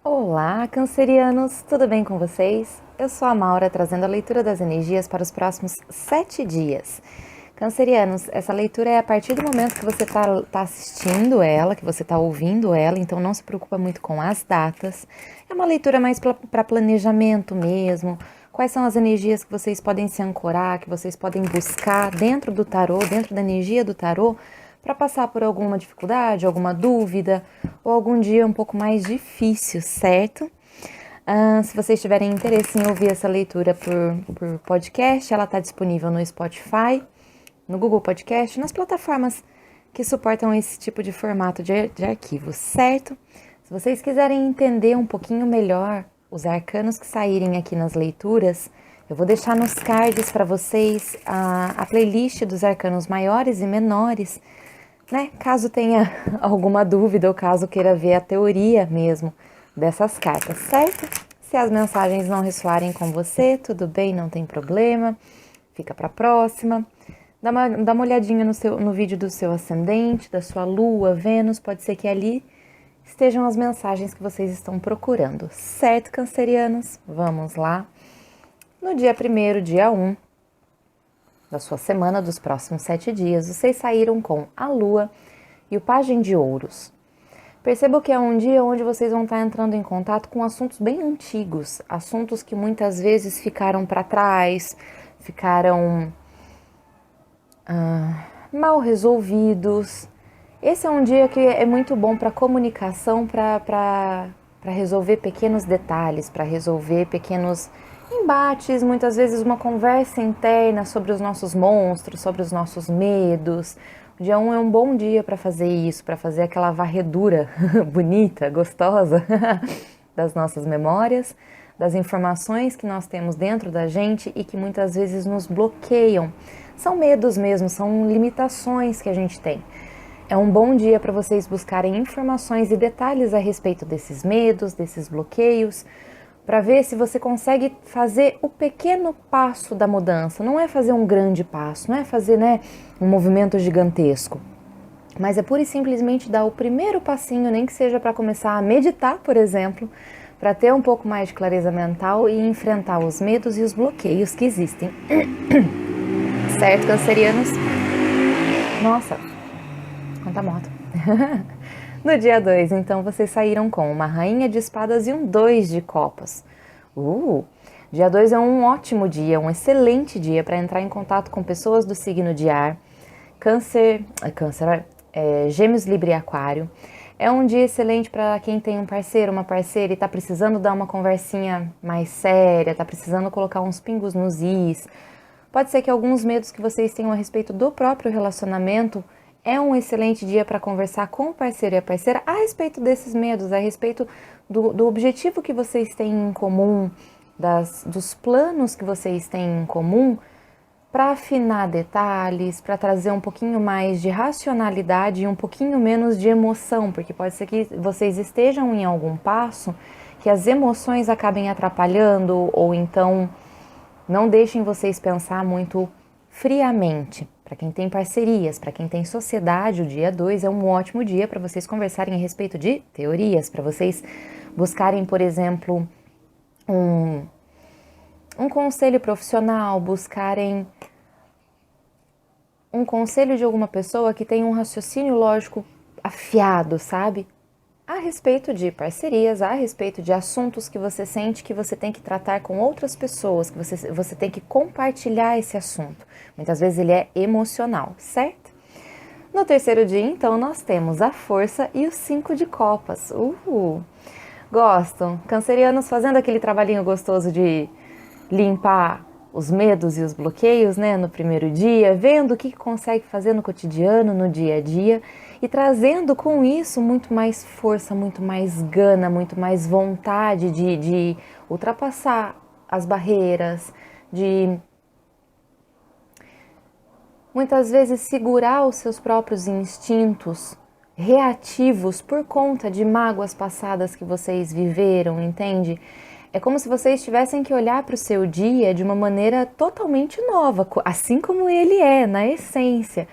Olá, cancerianos! Tudo bem com vocês? Eu sou a Maura, trazendo a leitura das energias para os próximos 7 dias. Cancerianos, essa leitura é a partir do momento que você está assistindo ela, que você está ouvindo ela, então não se preocupa muito com as datas. É uma leitura mais para planejamento mesmo. Quais são as energias que vocês podem se ancorar, que vocês podem buscar dentro do tarô, dentro da energia do tarô, para passar por alguma dificuldade, alguma dúvida ou algum dia um pouco mais difícil, certo? Se vocês tiverem interesse em ouvir essa leitura por podcast, ela está disponível no Spotify, no Google Podcast, nas plataformas que suportam esse tipo de formato de arquivo, certo? Se vocês quiserem entender um pouquinho melhor os arcanos que saírem aqui nas leituras, eu vou deixar nos cards para vocês a playlist dos arcanos maiores e menores, né? Caso tenha alguma dúvida ou caso queira ver a teoria mesmo dessas cartas, certo? Se as mensagens não ressoarem com você, tudo bem, não tem problema, fica para a próxima. Dá uma olhadinha no vídeo do seu ascendente, da sua lua, Vênus, pode ser que ali estejam as mensagens que vocês estão procurando, certo, cancerianos? Vamos lá. No dia 1º, dia 1 da sua semana, dos próximos 7 dias, vocês saíram com a Lua e o Pajem de Ouros. Percebo que é um dia onde vocês vão estar entrando em contato com assuntos bem antigos, assuntos que muitas vezes ficaram para trás, ficaram mal resolvidos. Esse é um dia que é muito bom para comunicação, para resolver pequenos detalhes, para resolver pequenos embates, muitas vezes uma conversa interna sobre os nossos monstros, sobre os nossos medos. O dia 1 é um bom dia para fazer isso, para fazer aquela varredura bonita, gostosa das nossas memórias, das informações que nós temos dentro da gente e que muitas vezes nos bloqueiam. São medos mesmo, são limitações que a gente tem. É um bom dia para vocês buscarem informações e detalhes a respeito desses medos, desses bloqueios, para ver se você consegue fazer o pequeno passo da mudança. Não é fazer um grande passo, não é fazer, um movimento gigantesco, mas é pura e simplesmente dar o primeiro passinho, nem que seja para começar a meditar, por exemplo, para ter um pouco mais de clareza mental e enfrentar os medos e os bloqueios que existem. Certo, cancerianos? Nossa, quanta moto! No dia 2, então, vocês saíram com uma rainha de espadas e um 2 de copas. Dia 2 é um ótimo dia, um excelente dia para entrar em contato com pessoas do signo de ar, Gêmeos, Libra e Aquário. É um dia excelente para quem tem um parceiro, uma parceira e está precisando dar uma conversinha mais séria, está precisando colocar uns pingos nos is. Pode ser que alguns medos que vocês tenham a respeito do próprio relacionamento é um excelente dia para conversar com o parceiro e a parceira a respeito desses medos, a respeito do objetivo que vocês têm em comum, dos planos que vocês têm em comum, para afinar detalhes, para trazer um pouquinho mais de racionalidade e um pouquinho menos de emoção, porque pode ser que vocês estejam em algum passo que as emoções acabem atrapalhando ou então não deixem vocês pensar muito friamente. Para quem tem parcerias, para quem tem sociedade, o dia 2 é um ótimo dia para vocês conversarem a respeito de teorias, para vocês buscarem, por exemplo, um conselho profissional, buscarem um conselho de alguma pessoa que tem um raciocínio lógico afiado, sabe? A respeito de parcerias, a respeito de assuntos que você sente que você tem que tratar com outras pessoas, que você tem que compartilhar esse assunto. Muitas vezes ele é emocional, certo? No terceiro dia, então, nós temos a força e os 5 de copas. Gostam? Cancerianos fazendo aquele trabalhinho gostoso de limpar os medos e os bloqueios, no primeiro dia, vendo o que consegue fazer no cotidiano, no dia a dia, e trazendo com isso muito mais força, muito mais gana, muito mais vontade de ultrapassar as barreiras, de muitas vezes segurar os seus próprios instintos reativos por conta de mágoas passadas que vocês viveram, entende? É como se vocês tivessem que olhar para o seu dia de uma maneira totalmente nova, assim como ele é, na essência.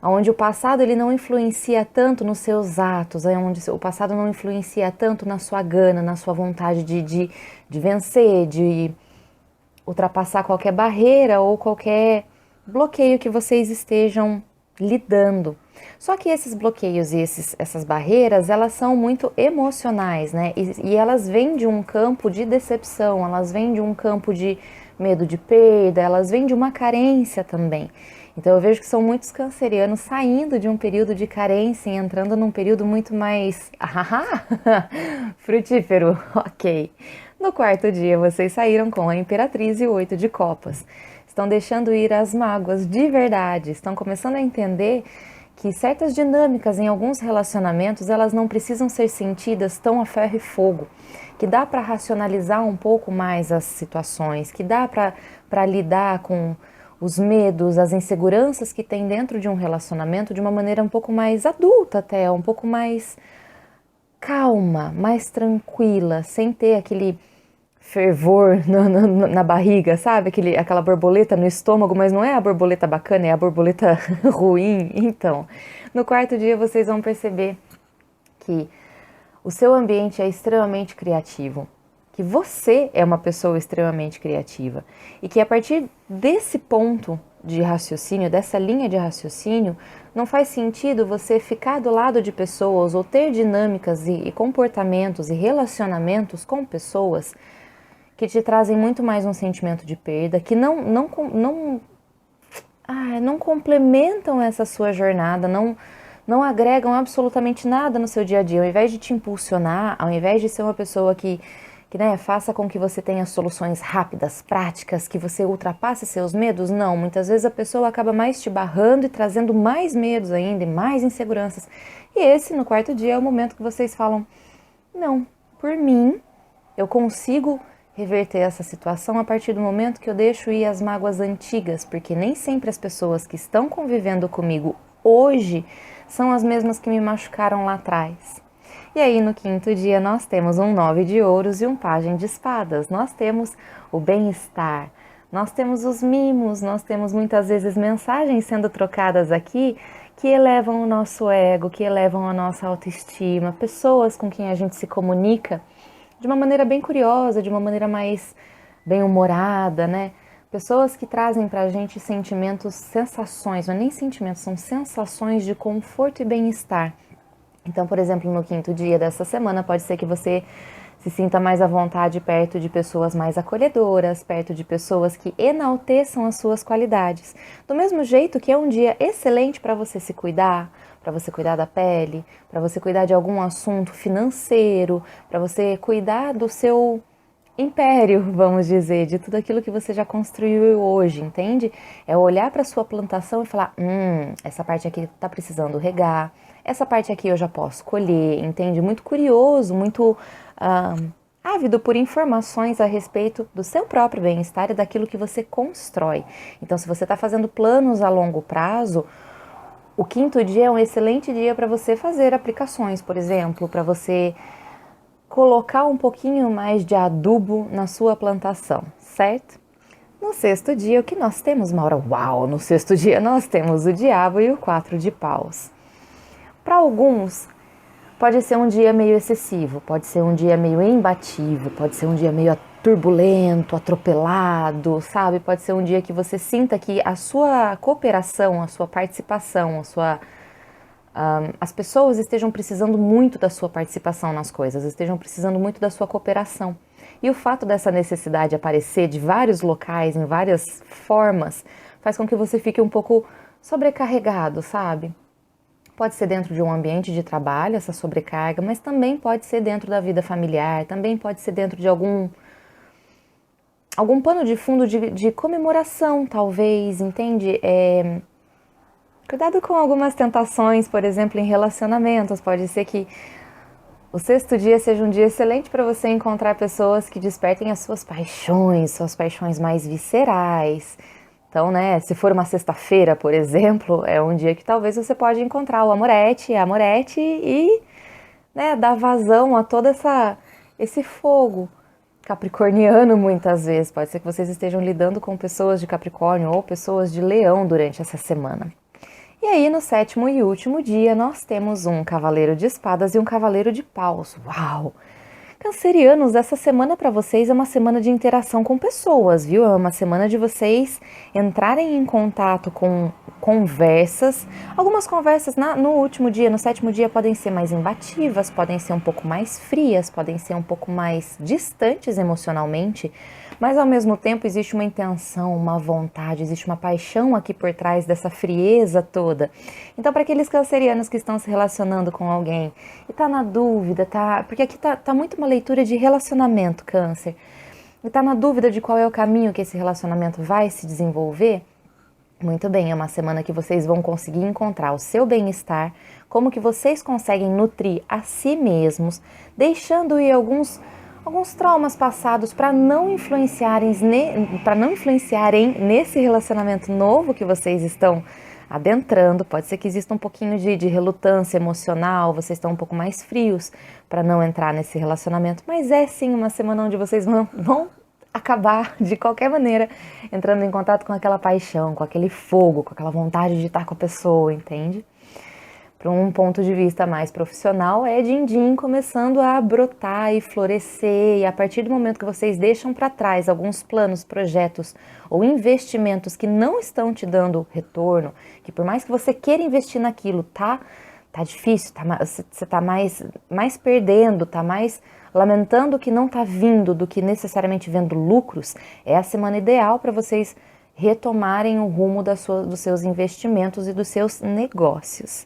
onde o passado ele não influencia tanto nos seus atos, onde o passado não influencia tanto na sua gana, na sua vontade de vencer, de ultrapassar qualquer barreira ou qualquer bloqueio que vocês estejam lidando. Só que esses bloqueios e essas barreiras, elas são muito emocionais, né? E elas vêm de um campo de decepção, elas vêm de um campo de medo de perda, elas vêm de uma carência também. Então eu vejo que são muitos cancerianos saindo de um período de carência e entrando num período muito mais frutífero, ok. No quarto dia vocês saíram com a Imperatriz e o 8 de Copas. Estão deixando ir as mágoas de verdade, estão começando a entender que certas dinâmicas em alguns relacionamentos, elas não precisam ser sentidas tão a ferro e fogo, que dá para racionalizar um pouco mais as situações, que dá para lidar com os medos, as inseguranças que tem dentro de um relacionamento de uma maneira um pouco mais adulta até, um pouco mais calma, mais tranquila, sem ter aquele fervor na barriga, sabe? Aquela borboleta no estômago, mas não é a borboleta bacana, é a borboleta ruim. Então, no quarto dia vocês vão perceber que o seu ambiente é extremamente criativo, que você é uma pessoa extremamente criativa e que a partir desse ponto de raciocínio, dessa linha de raciocínio, não faz sentido você ficar do lado de pessoas ou ter dinâmicas e comportamentos e relacionamentos com pessoas que te trazem muito mais um sentimento de perda, que não complementam essa sua jornada, não agregam absolutamente nada no seu dia a dia. Ao invés de te impulsionar, ao invés de ser uma pessoa que faça com que você tenha soluções rápidas, práticas, que você ultrapasse seus medos, não. Muitas vezes a pessoa acaba mais te barrando e trazendo mais medos ainda e mais inseguranças. E esse, no quarto dia, é o momento que vocês falam, não, por mim, eu consigo reverter essa situação a partir do momento que eu deixo ir as mágoas antigas, porque nem sempre as pessoas que estão convivendo comigo hoje são as mesmas que me machucaram lá atrás. E aí no quinto dia nós temos um 9 de ouros e um pajem de espadas, nós temos o bem-estar, nós temos os mimos, nós temos muitas vezes mensagens sendo trocadas aqui que elevam o nosso ego, que elevam a nossa autoestima, pessoas com quem a gente se comunica de uma maneira bem curiosa, de uma maneira mais bem-humorada, né? Pessoas que trazem pra gente sentimentos, sensações, não é nem sentimentos, são sensações de conforto e bem-estar. Então, por exemplo, no quinto dia dessa semana, pode ser que você se sinta mais à vontade perto de pessoas mais acolhedoras, perto de pessoas que enalteçam as suas qualidades. Do mesmo jeito que é um dia excelente para você se cuidar, para você cuidar da pele, para você cuidar de algum assunto financeiro, para você cuidar do seu império, vamos dizer, de tudo aquilo que você já construiu hoje, entende? É olhar para sua plantação e falar, essa parte aqui está precisando regar, essa parte aqui eu já posso colher, entende? Muito curioso, muito ávido por informações a respeito do seu próprio bem-estar e daquilo que você constrói. Então, se você está fazendo planos a longo prazo, o quinto dia é um excelente dia para você fazer aplicações, por exemplo, para você colocar um pouquinho mais de adubo na sua plantação, certo? No sexto dia, o que nós temos, Maura? Uau! No sexto dia nós temos o diabo e o 4 de paus. Para alguns, pode ser um dia meio excessivo, pode ser um dia meio imbatível, pode ser um dia meio turbulento, atropelado, sabe? Pode ser um dia que você sinta que a sua cooperação, a sua participação, as pessoas estejam precisando muito da sua participação nas coisas, estejam precisando muito da sua cooperação. E o fato dessa necessidade aparecer de vários locais, em várias formas, faz com que você fique um pouco sobrecarregado, sabe? Pode ser dentro de um ambiente de trabalho, essa sobrecarga, mas também pode ser dentro da vida familiar, também pode ser dentro de algum pano de fundo de comemoração, talvez, entende? Cuidado com algumas tentações, por exemplo, em relacionamentos. Pode ser que o sexto dia seja um dia excelente para você encontrar pessoas que despertem as suas paixões mais viscerais. Então, né, se for uma sexta-feira, por exemplo, é um dia que talvez você pode encontrar o amorete, a amorete e, né, dar vazão a todo esse fogo capricorniano muitas vezes. Pode ser que vocês estejam lidando com pessoas de Capricórnio ou pessoas de Leão durante essa semana. E aí, no sétimo e último dia, nós temos um cavaleiro de espadas e um cavaleiro de paus. Uau! Cancerianos, essa semana para vocês é uma semana de interação com pessoas, viu? É uma semana de vocês entrarem em contato com conversas. Algumas conversas no último dia, no sétimo dia, podem ser mais imbativas, podem ser um pouco mais frias, podem ser um pouco mais distantes emocionalmente, mas ao mesmo tempo existe uma intenção, uma vontade, existe uma paixão aqui por trás dessa frieza toda. Então, para aqueles cancerianos que estão se relacionando com alguém e tá na dúvida, porque aqui tá muito uma leitura de relacionamento, câncer, e tá na dúvida de qual é o caminho que esse relacionamento vai se desenvolver, muito bem, é uma semana que vocês vão conseguir encontrar o seu bem-estar, como que vocês conseguem nutrir a si mesmos, deixando ir alguns traumas passados para não influenciarem nesse relacionamento novo que vocês estão adentrando. Pode ser que exista um pouquinho de relutância emocional, vocês estão um pouco mais frios para não entrar nesse relacionamento, mas é sim uma semana onde vocês vão acabar de qualquer maneira entrando em contato com aquela paixão, com aquele fogo, com aquela vontade de estar com a pessoa, entende? Para um ponto de vista mais profissional, é din-din começando a brotar e florescer, e a partir do momento que vocês deixam para trás alguns planos, projetos ou investimentos que não estão te dando retorno, que por mais que você queira investir naquilo, tá difícil, você tá mais perdendo, tá mais lamentando que não tá vindo do que necessariamente vendo lucros, é a semana ideal para vocês retomarem o rumo dos seus investimentos e dos seus negócios.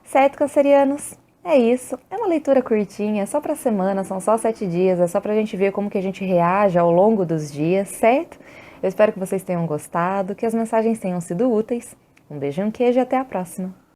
Certo, cancerianos? É isso. É uma leitura curtinha, é só para semana, são só 7 dias, é só para a gente ver como que a gente reage ao longo dos dias, certo? Eu espero que vocês tenham gostado, que as mensagens tenham sido úteis. Um beijo e um queijo e até a próxima!